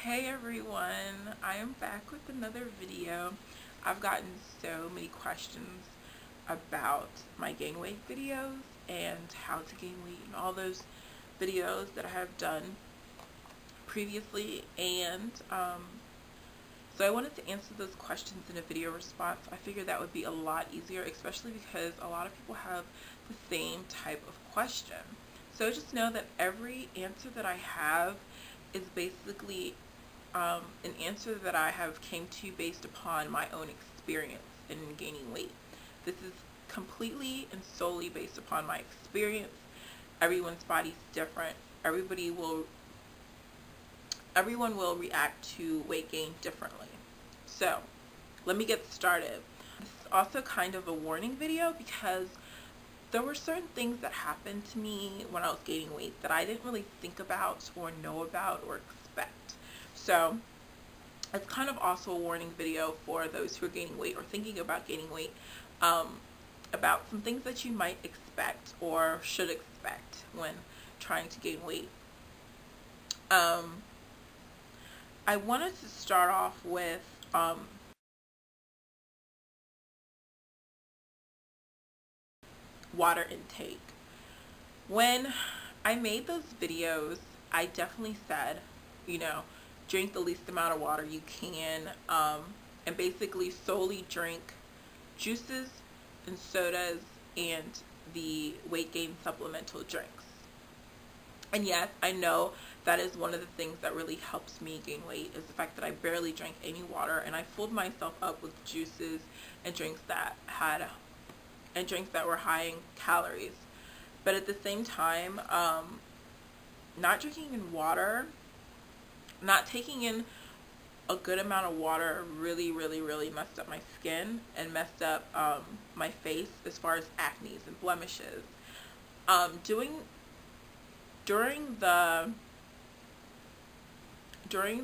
Hey everyone, I am back with another video. I've gotten so many questions about my gain weight videos and how to gain weight and all those videos that I have done previously, and so I wanted to answer those questions in a video response. I figured that would be a lot easier, especially because a lot of people have the same type of question. So just know that every answer that I have is basically an answer that I have came to based upon my own experience in gaining weight. This is completely and solely based upon my experience. Everyone's body's different. Everyone will react to weight gain differently. So let me get started. This is also kind of a warning video because there were certain things that happened to me when I was gaining weight that I didn't really think about or know about or expect. So it's kind of also a warning video for those who are gaining weight or thinking about gaining weight, about some things that you might expect or should expect when trying to gain weight. I wanted to start off with water intake. When I made those videos, I definitely said, drink the least amount of water you can, and basically solely drink juices and sodas and the weight gain supplemental drinks. And yes, I know that is one of the things that really helps me gain weight, is the fact that I barely drank any water, and I filled myself up with juices and drinks that were high in calories. But at the same time, not drinking in water, not taking in a good amount of water really messed up my skin and messed up my face as far as acne and blemishes. During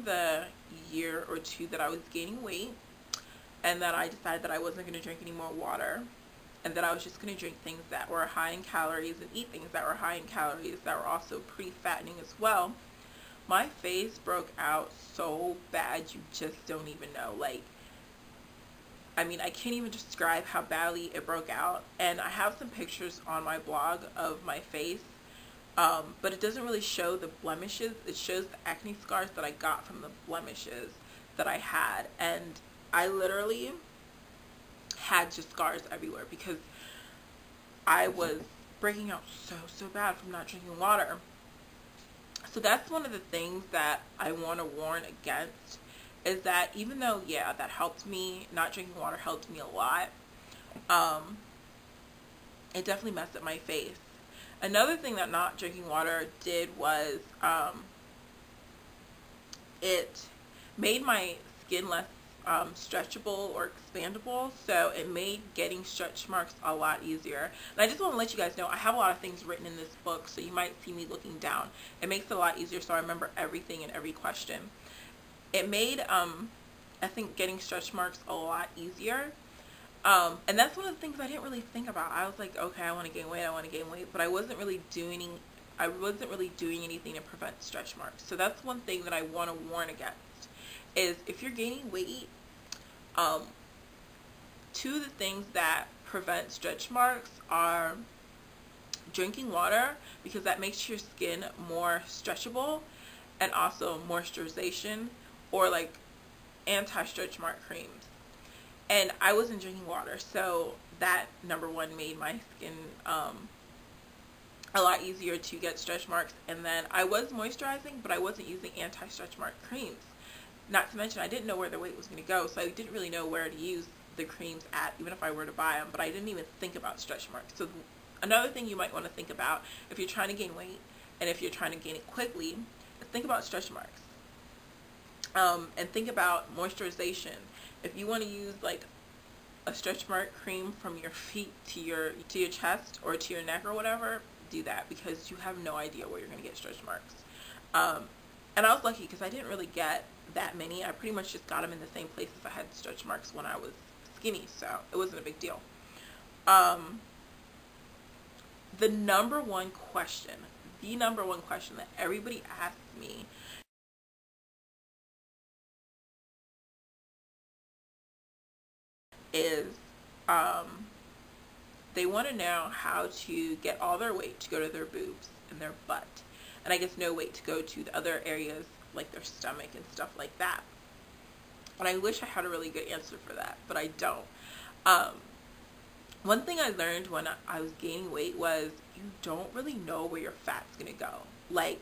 the year or two that I was gaining weight, and that I decided that I wasn't going to drink any more water, and that I was just going to drink things that were high in calories and eat things that were high in calories that were also pretty fattening as well, my face broke out so bad you just don't even know. I can't even describe how badly it broke out, and I have some pictures on my blog of my face, but it doesn't really show the blemishes. It shows the acne scars that I got from the blemishes that I had, and I literally had just scars everywhere because I was breaking out so bad from not drinking water. So that's one of the things that I want to warn against, is that even though, yeah, that helped me, not drinking water helped me a lot, it definitely messed up my face. Another thing that not drinking water did was it made my skin less stretchable or expandable, so it made getting stretch marks a lot easier. And I just want to let you guys know, I have a lot of things written in this book, so you might see me looking down. It makes it a lot easier so I remember everything and every question. It made I think getting stretch marks a lot easier, and that's one of the things I didn't really think about. I was like, okay, I want to gain weight, but I wasn't really doing anything to prevent stretch marks. So that's one thing that I want to warn against, is if you're gaining weight, two of the things that prevent stretch marks are drinking water, because that makes your skin more stretchable, and also moisturization or like anti-stretch mark creams. And I wasn't drinking water, so that, number one, made my skin a lot easier to get stretch marks. And then I was moisturizing, but I wasn't using anti-stretch mark creams. Not to mention, I didn't know where the weight was going to go, so I didn't really know where to use the creams at, even if I were to buy them, but I didn't even think about stretch marks. So another thing you might want to think about if you're trying to gain weight, and if you're trying to gain it quickly, is think about stretch marks. And think about moisturization. If you want to use like a stretch mark cream from your feet to your chest or to your neck or whatever, do that, because you have no idea where you're going to get stretch marks. And I was lucky because I didn't really get that many. I pretty much just got them in the same places I had stretch marks when I was skinny, so it wasn't a big deal. The number one question that everybody asks me is they want to know how to get all their weight to go to their boobs and their butt, and I guess no weight to go to the other areas like their stomach and stuff like that. And I wish I had a really good answer for that, but I don't. One thing I learned when I was gaining weight was you don't really know where your fat's gonna go. Like,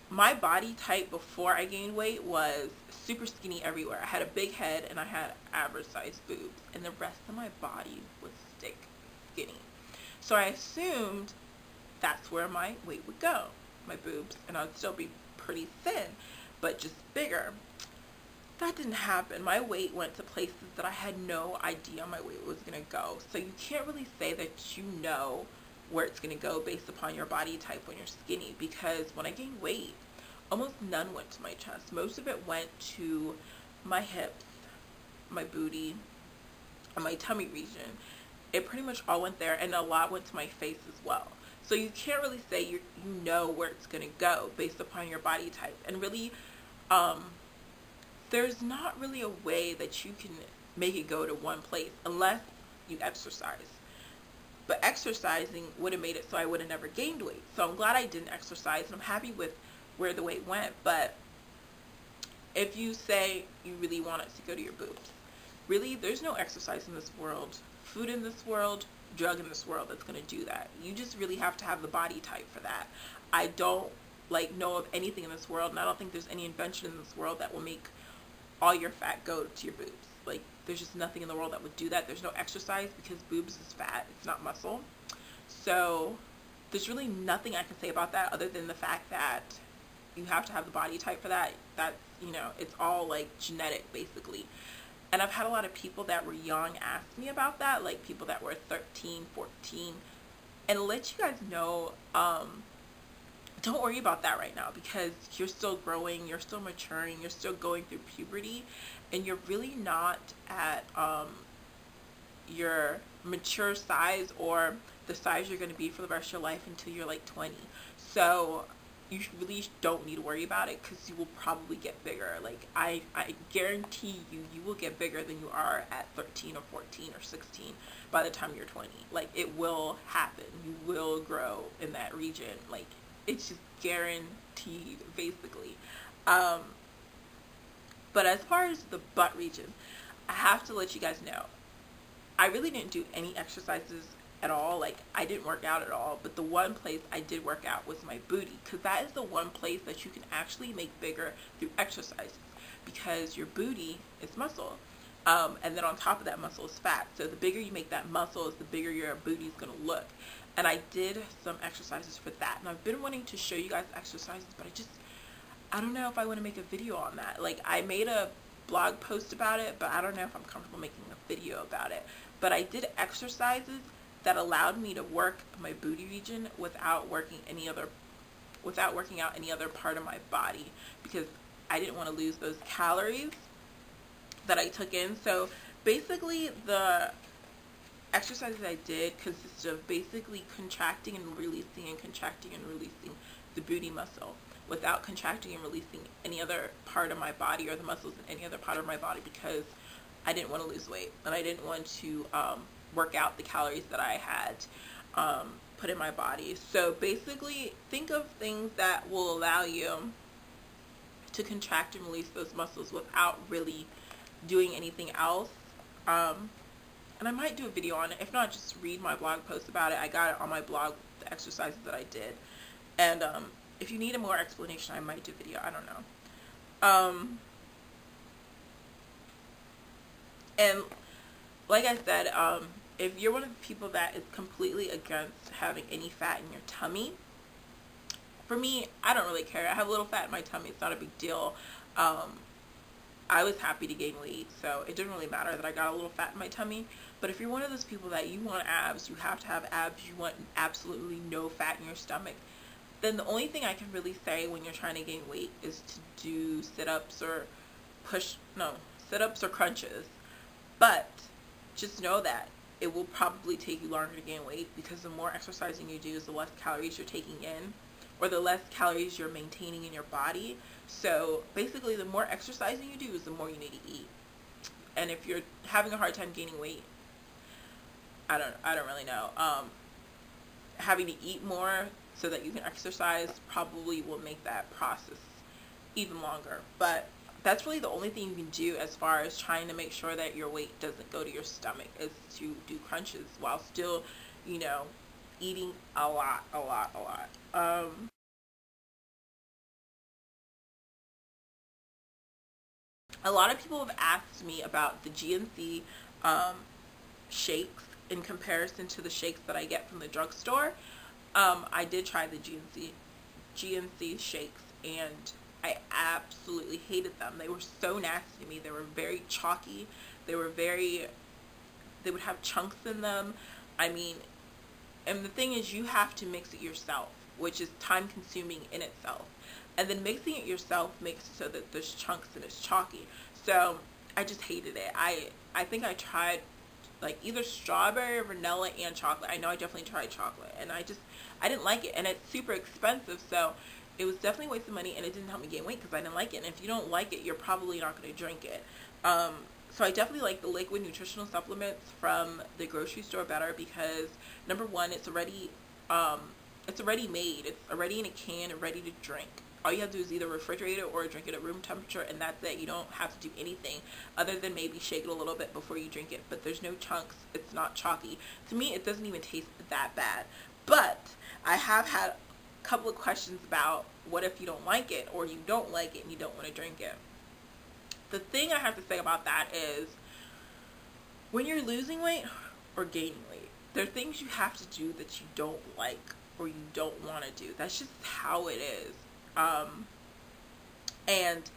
my body type before I gained weight was super skinny everywhere. I had a big head and I had average sized boobs, and the rest of my body was thick, skinny. So I assumed that's where my weight would go, my boobs, and I would still be pretty thin, but just bigger. That didn't happen. My weight went to places that I had no idea my weight was going to go. So you can't really say that you know where it's going to go based upon your body type when you're skinny, because when I gained weight, almost none went to my chest. Most of it went to my hips, my booty, and my tummy region. It pretty much all went there, and a lot went to my face as well. So you can't really say you know where it's going to go based upon your body type. And really, there's not really a way that you can make it go to one place unless you exercise. But exercising would have made it so I would have never gained weight. So I'm glad I didn't exercise, and I'm happy with where the weight went. But if you say you really want it to go to your boobs, really, there's no exercise in this world, food in this world, drug in this world that's going to do that. You just really have to have the body type for that. I don't know of anything in this world, and I don't think there's any invention in this world that will make all your fat go to your boobs. Like, there's just nothing in the world that would do that. There's no exercise, because boobs is fat, it's not muscle. So there's really nothing I can say about that other than the fact that you have to have the body type for that. That, it's all like genetic basically. And I've had a lot of people that were young ask me about that, like people that were 13, 14, and to let you guys know, don't worry about that right now, because you're still growing, you're still maturing, you're still going through puberty, and you're really not at your mature size or the size you're going to be for the rest of your life until you're like 20. So you really don't need to worry about it, because you will probably get bigger. Like, I guarantee you will get bigger than you are at 13 or 14 or 16 by the time you're 20. Like, it will happen. You will grow in that region. Like, it's just guaranteed, basically. But as far as the butt region, I have to let you guys know, I really didn't do any exercises at all. Like, I didn't work out at all, but the one place I did work out was my booty, because that is the one place that you can actually make bigger through exercises, because your booty is muscle, and then on top of that muscle is fat. So the bigger you make that muscle, is the bigger your booty is going to look. And I did some exercises for that, and I've been wanting to show you guys exercises, but I don't know if I want to make a video on that. Like, I made a blog post about it, but I don't know if I'm comfortable making a video about it. But I did exercises that allowed me to work my booty region without working out any other part of my body, because I didn't want to lose those calories that I took in. So basically, the exercises I did consisted of basically contracting and releasing the booty muscle without contracting and releasing any other part of my body or the muscles in any other part of my body, because I didn't want to lose weight, and I didn't want to work out the calories that I had put in my body. So basically, think of things that will allow you to contract and release those muscles without really doing anything else. And I might do a video on it. If not, just read my blog post about it. I got it on my blog, the exercises that I did. And if you need a more explanation, I might do a video. I don't know. And like I said, if you're one of the people that is completely against having any fat in your tummy, for me, I don't really care. I have a little fat in my tummy. It's not a big deal. I was happy to gain weight, so it didn't really matter that I got a little fat in my tummy. But if you're one of those people that you want abs, you have to have abs, you want absolutely no fat in your stomach, then the only thing I can really say when you're trying to gain weight is to do sit-ups or sit-ups or crunches. But just know that it will probably take you longer to gain weight, because the more exercising you do, the less calories you're taking in, or the less calories you're maintaining in your body. So basically, the more exercising you do is the more you need to eat. And if you're having a hard time gaining weight, I don't really know. Having to eat more so that you can exercise probably will make that process even longer. But that's really the only thing you can do as far as trying to make sure that your weight doesn't go to your stomach, is to do crunches while still, you know, eating a lot. A lot of people have asked me about the GNC shakes in comparison to the shakes that I get from the drugstore. I did try the GNC shakes, and I absolutely hated them. They were so nasty to me. They were very chalky. They would have chunks in them. I mean, and the thing is, you have to mix it yourself, which is time consuming in itself. And then mixing it yourself makes it so that there's chunks and it's chalky. So I just hated it. I think I tried like either strawberry or vanilla and chocolate. I know I definitely tried chocolate, and I didn't like it, and it's super expensive, so it was definitely a waste of money, and it didn't help me gain weight because I didn't like it. And if you don't like it, you're probably not going to drink it. So I definitely like the liquid nutritional supplements from the grocery store better because, number one, it's already made. It's already in a can and ready to drink. All you have to do is either refrigerate it or drink it at room temperature, and that's it. You don't have to do anything other than maybe shake it a little bit before you drink it. But there's no chunks. It's not chalky. To me, it doesn't even taste that bad. But I have had a couple of questions about what if you don't like it, or you don't like it and you don't want to drink it. The thing I have to say about that is, when you're losing weight or gaining weight, there are things you have to do that you don't like or you don't want to do. That's just how it is. And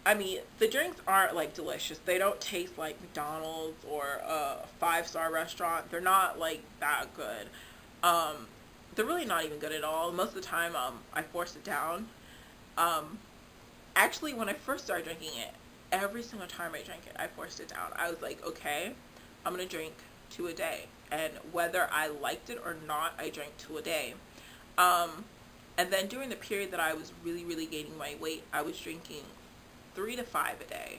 I mean, the drinks aren't like delicious. They don't taste like McDonald's or a 5-star restaurant. They're not like that good. They're really not even good at all. Most of the time, I force it down. Actually, when I first started drinking it, every single time I drank it, I forced it down. I was like, okay, I'm gonna drink 2 a day, and whether I liked it or not, I drank 2 a day. And then during the period that I was really gaining my weight, I was drinking 3 to 5 a day.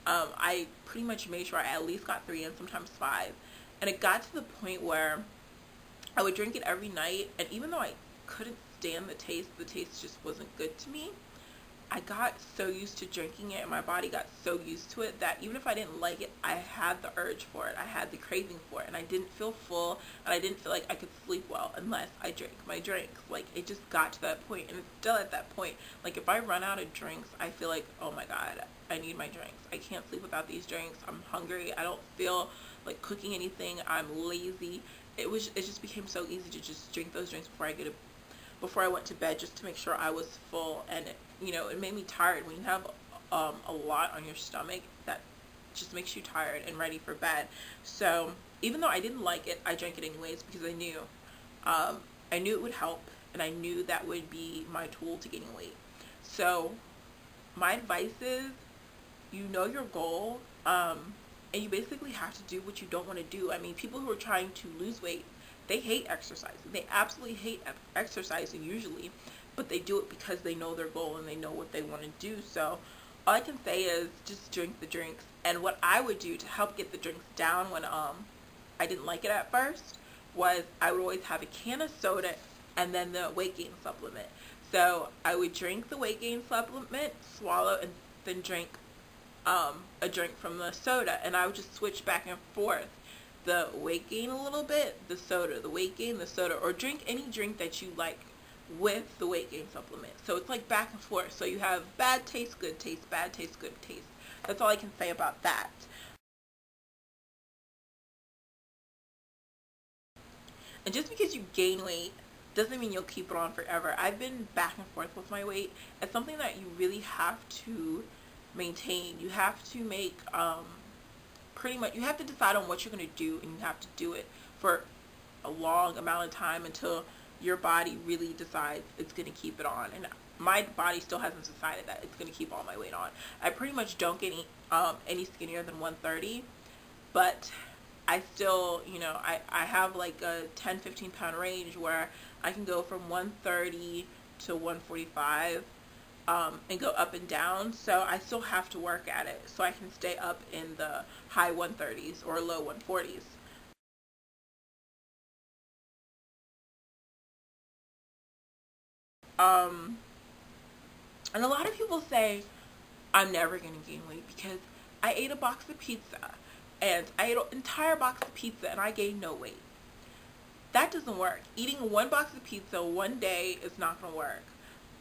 I pretty much made sure I at least got 3 and sometimes 5. And it got to the point where I would drink it every night, and even though I couldn't stand the taste just wasn't good to me. I got so used to drinking it, and my body got so used to it that even if I didn't like it, I had the urge for it. I had the craving for it, and I didn't feel full, and I didn't feel like I could sleep well unless I drank my drinks. Like, it just got to that point, and it's still at that point. Like, if I run out of drinks, I feel like, oh my God, I need my drinks. I can't sleep without these drinks. I'm hungry. I don't feel like cooking anything. I'm lazy. It just became so easy to just drink those drinks before I went to bed, just to make sure I was full. And it made me tired. When you have a lot on your stomach, that just makes you tired and ready for bed. So even though I didn't like it, I drank it anyways because I knew it would help, and I knew that would be my tool to gaining weight. So my advice is, you know your goal, and you basically have to do what you don't want to do. I mean, people who are trying to lose weight, they hate exercising. They absolutely hate exercising usually, but they do it because they know their goal and they know what they want to do. So all I can say is just drink the drinks. And what I would do to help get the drinks down when I didn't like it at first was I would always have a can of soda and then the weight gain supplement. So I would drink the weight gain supplement, swallow, and then drink a drink from the soda, and I would just switch back and forth. The weight gain a little bit, the soda, the weight gain, the soda, or drink any drink that you like with the weight gain supplement. So it's like back and forth. So you have bad taste, good taste, bad taste, good taste. That's all I can say about that. And just because you gain weight doesn't mean you'll keep it on forever. I've been back and forth with my weight. It's something that you really have to maintain. You have to make pretty much, you have to decide on what you're going to do, and you have to do it for a long amount of time until your body really decides it's going to keep it on. And my body still hasn't decided that it's going to keep all my weight on. I pretty much don't get any skinnier than 130, but I still, I have like a 10-15 pound range where I can go from 130 to 145 and go up and down. So I still have to work at it so I can stay up in the high 130s or low 140s. And a lot of people say I'm never going to gain weight because I ate a box of pizza and I ate an entire box of pizza and I gained no weight. That doesn't work. Eating one box of pizza one day is not going to work.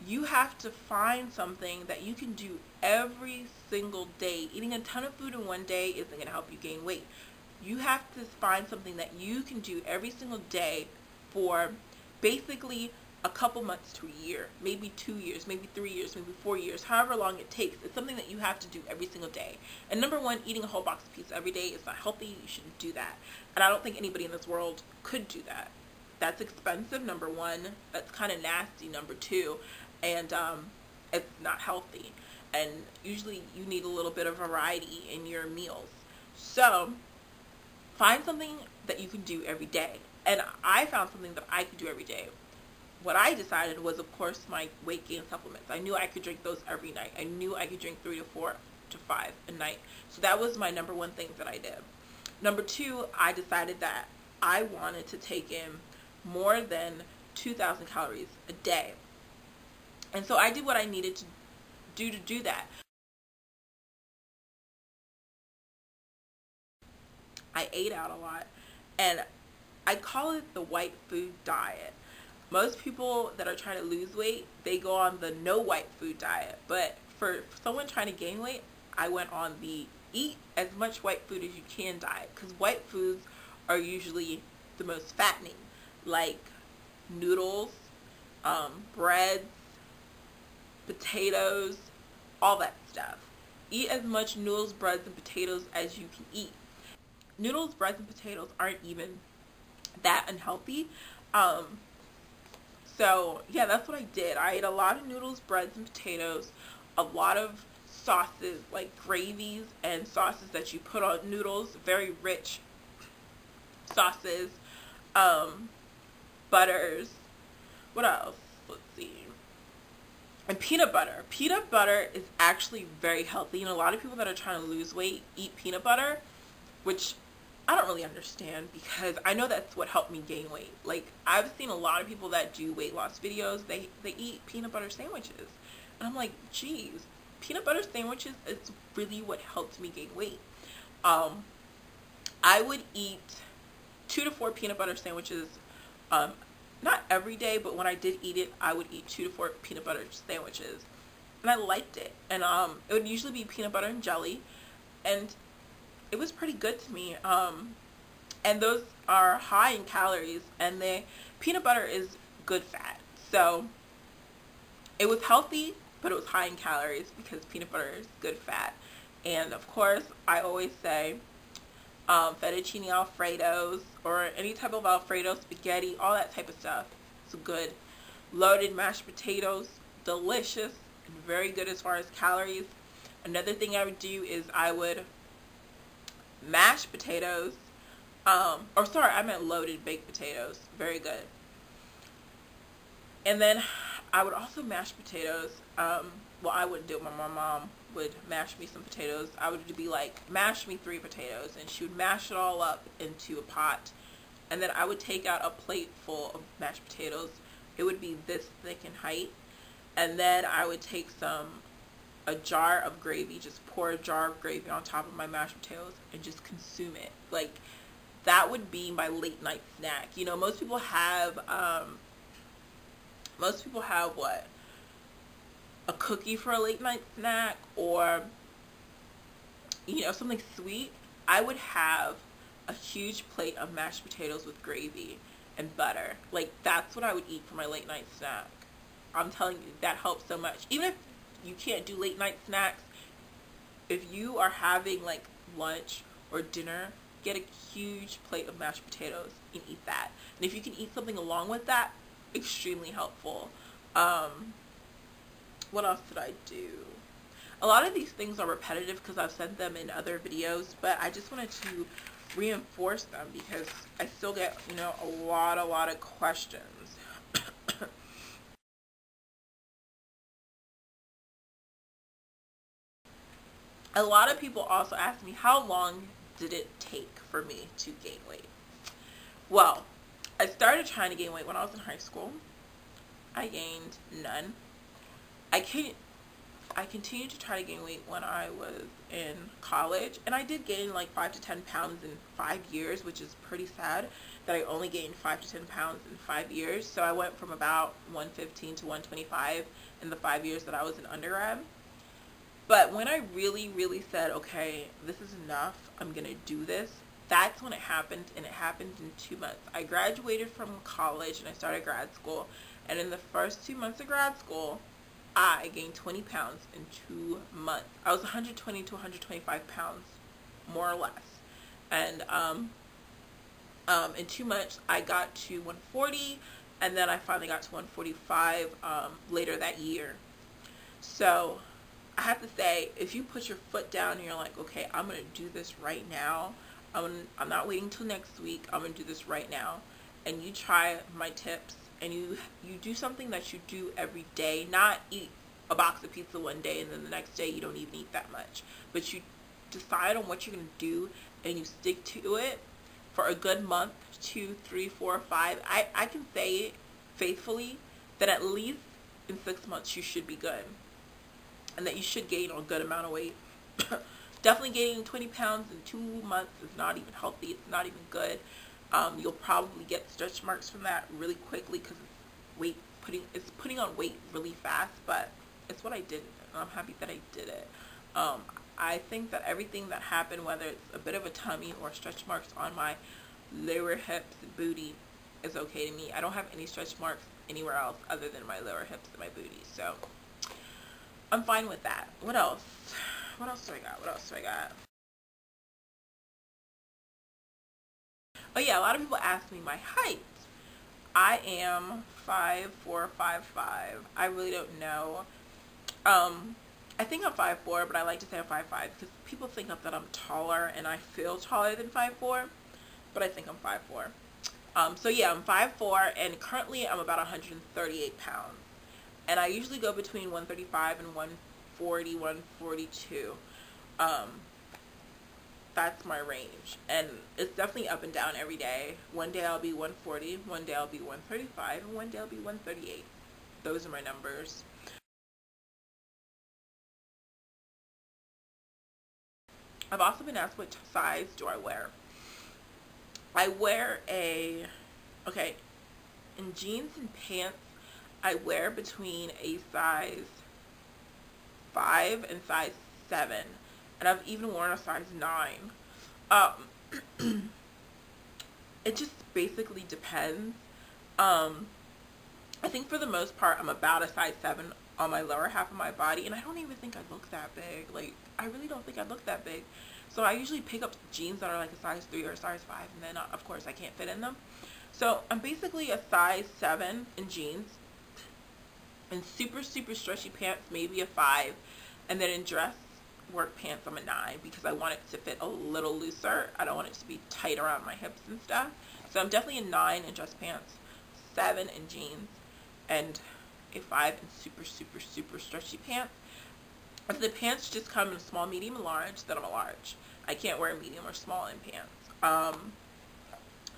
You have to find something that you can do every single day. Eating a ton of food in one day isn't going to help you gain weight. You have to find something that you can do every single day for basically a couple months to a year, maybe 2 years, maybe 3 years, maybe 4 years, however long it takes. It's something that you have to do every single day. And number one, eating a whole box of pizza every day is not healthy. You shouldn't do that. And I don't think anybody in this world could do that. That's expensive, number one. That's kind of nasty, number two. And it's not healthy. And usually you need a little bit of variety in your meals. So find something that you can do every day. And I found something that I could do every day. What I decided was, of course, my weight gain supplements. I knew I could drink those every night. I knew I could drink 3 to 4 to 5 a night. So that was my number one thing that I did. Number two, I decided that I wanted to take in more than 2,000 calories a day. And so I did what I needed to do that. I ate out a lot, and I call it the white food diet. Most people that are trying to lose weight, they go on the no white food diet. But for someone trying to gain weight, I went on the eat as much white food as you can diet, because white foods are usually the most fattening, like noodles, breads, potatoes, all that stuff. Eat as much noodles, breads, and potatoes as you can eat. Noodles, breads, and potatoes aren't even that unhealthy. So yeah, that's what I did. I ate a lot of noodles, breads, and potatoes, a lot of sauces like gravies and sauces that you put on noodles, very rich sauces, butters, what else? Let's see. And peanut butter. Peanut butter is actually very healthy, and a lot of people that are trying to lose weight eat peanut butter, which I don't really understand, because I know that's what helped me gain weight. Like, I've seen a lot of people that do weight loss videos, they eat peanut butter sandwiches. And I'm like, geez, peanut butter sandwiches is really what helped me gain weight. I would eat 2 to 4 peanut butter sandwiches, not every day, but when I did eat it, I would eat 2 to 4 peanut butter sandwiches. And I liked it. And it would usually be peanut butter and jelly. And it was pretty good to me. And those are high in calories, and peanut butter is good fat. So it was healthy, but it was high in calories because peanut butter is good fat. And of course, I always say fettuccine alfredos or any type of alfredo, spaghetti, all that type of stuff. It's good. Loaded mashed potatoes, delicious and very good as far as calories. Another thing I would do is I would mash potatoes, or sorry, I meant loaded baked potatoes, very good. And then I would also mash potatoes. Well, I wouldn't do it. My mom would mash me some potatoes. I would be like, mash me 3 potatoes, and she would mash it all up into a pot, and then I would take out a plate full of mashed potatoes. It would be this thick in height, and then I would take a jar of gravy, just pour a jar of gravy on top of my mashed potatoes and just consume it. Like, that would be my late night snack. You know, most people have what? A cookie for a late night snack, or, you know, something sweet. I would have a huge plate of mashed potatoes with gravy and butter. Like, that's what I would eat for my late night snack. I'm telling you, that helps so much. Even if you can't do late night snacks, if you are having like lunch or dinner, get a huge plate of mashed potatoes and eat that. And if you can eat something along with that, extremely helpful. What else did I do? A lot of these things are repetitive because I've said them in other videos, but I just wanted to reinforce them because I still get, you know, a lot of questions. A lot of people also ask me, how long did it take for me to gain weight? Well, I started trying to gain weight when I was in high school. I gained none. I continued to try to gain weight when I was in college, and I did gain like 5 to 10 pounds in 5 years, which is pretty sad that I only gained 5 to 10 pounds in 5 years. So I went from about 115 to 125 in the 5 years that I was in undergrad. But when I really said, okay, this is enough, I'm gonna do this, that's when it happened, and it happened in 2 months. I graduated from college and I started grad school, and in the first 2 months of grad school, I gained 20 pounds in 2 months. I was 120 to 125 pounds, more or less. And in 2 months, I got to 140, and then I finally got to 145 later that year. So I have to say, if you put your foot down and you're like, okay, I'm going to do this right now, I'm not waiting till next week, I'm going to do this right now, and you try my tips, and you do something that you do every day, not eat a box of pizza one day and then the next day you don't even eat that much, but you decide on what you're going to do and you stick to it for a good month, 2, 3, 4, 5. I can say faithfully that at least in 6 months you should be good, and that you should gain a good amount of weight. Definitely gaining 20 pounds in 2 months is not even healthy. It's not even good. You'll probably get stretch marks from that really quickly because it's putting on weight really fast, but it's what I did, and I'm happy that I did it. I think that everything that happened, whether it's a bit of a tummy or stretch marks on my lower hips and booty, is okay to me. I don't have any stretch marks anywhere else other than my lower hips and my booty, so I'm fine with that. What else? What else do I got? What else do I got? Oh yeah, a lot of people ask me my height. I am 5'4", 5'5". I really don't know. I think I'm 5'4", but I like to say I'm 5'5" because people think that I'm taller, and I feel taller than 5'4", but I think I'm 5'4". So yeah, I'm 5'4", and currently I'm about 138 pounds. And I usually go between 135 and 140, 142. That's my range, and it's definitely up and down every day. One day I'll be 140, one day I'll be 135, and one day I'll be 138. Those are my numbers. I've also been asked what size do I wear. I wear okay, in jeans and pants, I wear between a size 5 and size 7. And I've even worn a size 9. It just basically depends. I think for the most part, I'm about a size 7 on my lower half of my body, and I don't even think I look that big. Like, I really don't think I look that big. So I usually pick up jeans that are like a size 3 or a size 5, and then of course I can't fit in them. So I'm basically a size 7 in jeans, in super stretchy pants, maybe a 5, and then in dress work pants, I'm a 9 because I want it to fit a little looser. I don't want it to be tight around my hips and stuff. So I'm definitely a 9 in dress pants, 7 in jeans, and a 5 in super stretchy pants. If the pants just come in a small, medium, and large, then I'm a large. I can't wear medium or small in pants.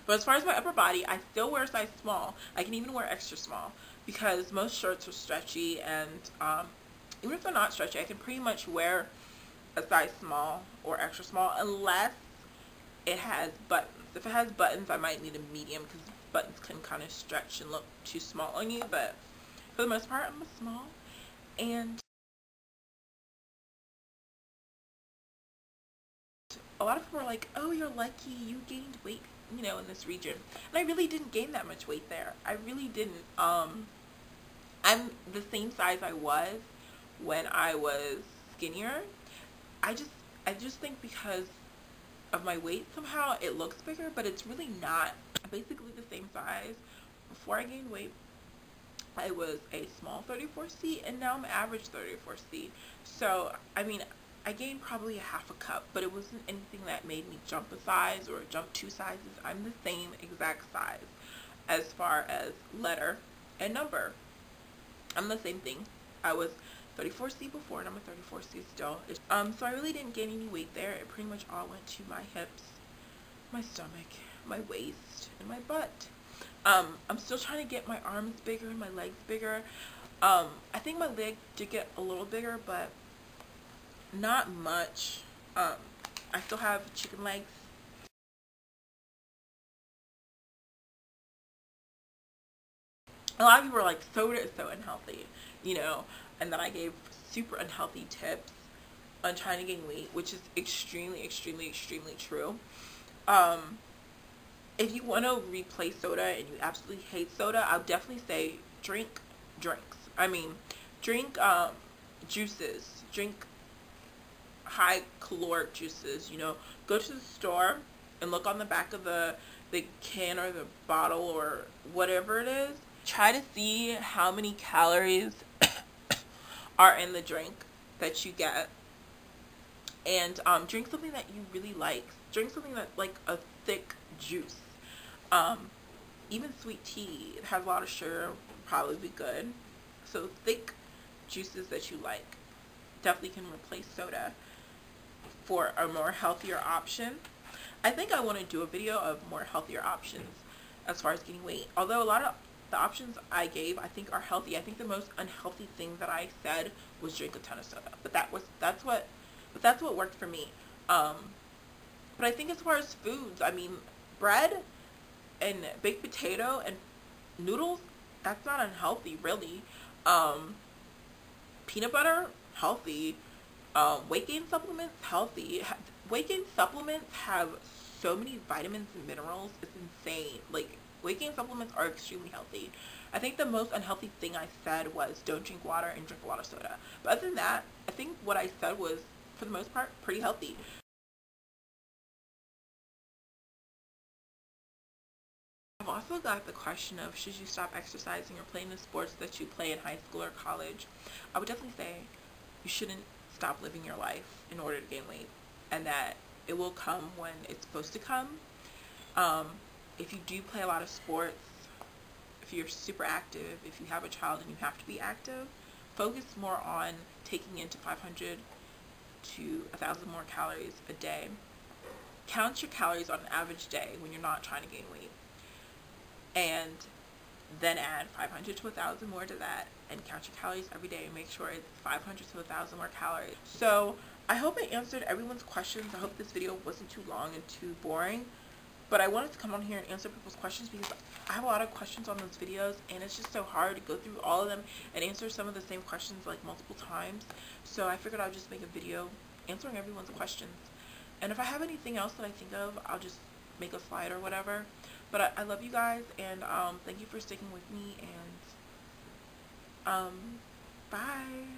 But as far as my upper body, I still wear a size small. I can even wear extra small because most shirts are stretchy, and even if they're not stretchy, I can pretty much wear a size small or extra small unless it has buttons. If it has buttons, I might need a medium because buttons can kind of stretch and look too small on you, but for the most part, I'm a small. And a lot of people are like, oh, you're lucky, you gained weight, you know, in this region. And I really didn't gain that much weight there. I really didn't. I'm the same size I was when I was skinnier. I just think because of my weight, somehow it looks bigger, but it's really not. I'm basically the same size. Before I gained weight, I was a small 34C, and now I'm average 34C. So, I mean, I gained probably a half a cup, but it wasn't anything that made me jump a size or jump 2 sizes. I'm the same exact size as far as letter and number. I'm the same thing. I was 34C before, and I'm a 34C still. So I really didn't gain any weight there. It pretty much all went to my hips, my stomach, my waist, and my butt. I'm still trying to get my arms bigger and my legs bigger. I think my leg did get a little bigger, but not much. I still have chicken legs. A lot of people are like, soda is so unhealthy, you know, and then I gave super unhealthy tips on trying to gain weight, which is extremely, extremely, extremely true. If you want to replace soda and you absolutely hate soda, I'll definitely say drink drinks. I mean, drink juices, drink high caloric juices, you know. Go to the store and look on the back of the can or the bottle or whatever it is. Try to see how many calories are in the drink that you get, and drink something that you really like. Drink something that, like a thick juice. Even sweet tea, it has a lot of sugar, probably be good. So thick juices that you like definitely can replace soda for a more healthier option. I think I want to do a video of more healthier options as far as gaining weight. Although a lot of the options I gave I think are healthy. I think the most unhealthy thing that I said was drink a ton of soda. But that's what worked for me. But I think as far as foods, I mean, bread and baked potato and noodles, that's not unhealthy really. Peanut butter, healthy. Weight gain supplements, healthy. Weight gain supplements have so many vitamins and minerals. It's insane. Like, weight gain supplements are extremely healthy. I think the most unhealthy thing I said was don't drink water and drink a lot of soda. But other than that, I think what I said was, for the most part, pretty healthy. I've also got the question of, should you stop exercising or playing the sports that you play in high school or college? I would definitely say you shouldn't stop living your life in order to gain weight, and that it will come when it's supposed to come. If you do play a lot of sports, if you're super active, if you have a child and you have to be active, focus more on taking into 500 to 1,000 more calories a day. Count your calories on an average day when you're not trying to gain weight, and then add 500 to 1,000 more to that, and count your calories every day and make sure it's 500 to 1,000 more calories. So I hope I answered everyone's questions. I hope this video wasn't too long and too boring, but I wanted to come on here and answer people's questions because I have a lot of questions on those videos, and it's just so hard to go through all of them and answer some of the same questions like multiple times. So I figured I'd just make a video answering everyone's questions, and if I have anything else that I think of, I'll just make a slide or whatever. But I love you guys, and thank you for sticking with me, and bye.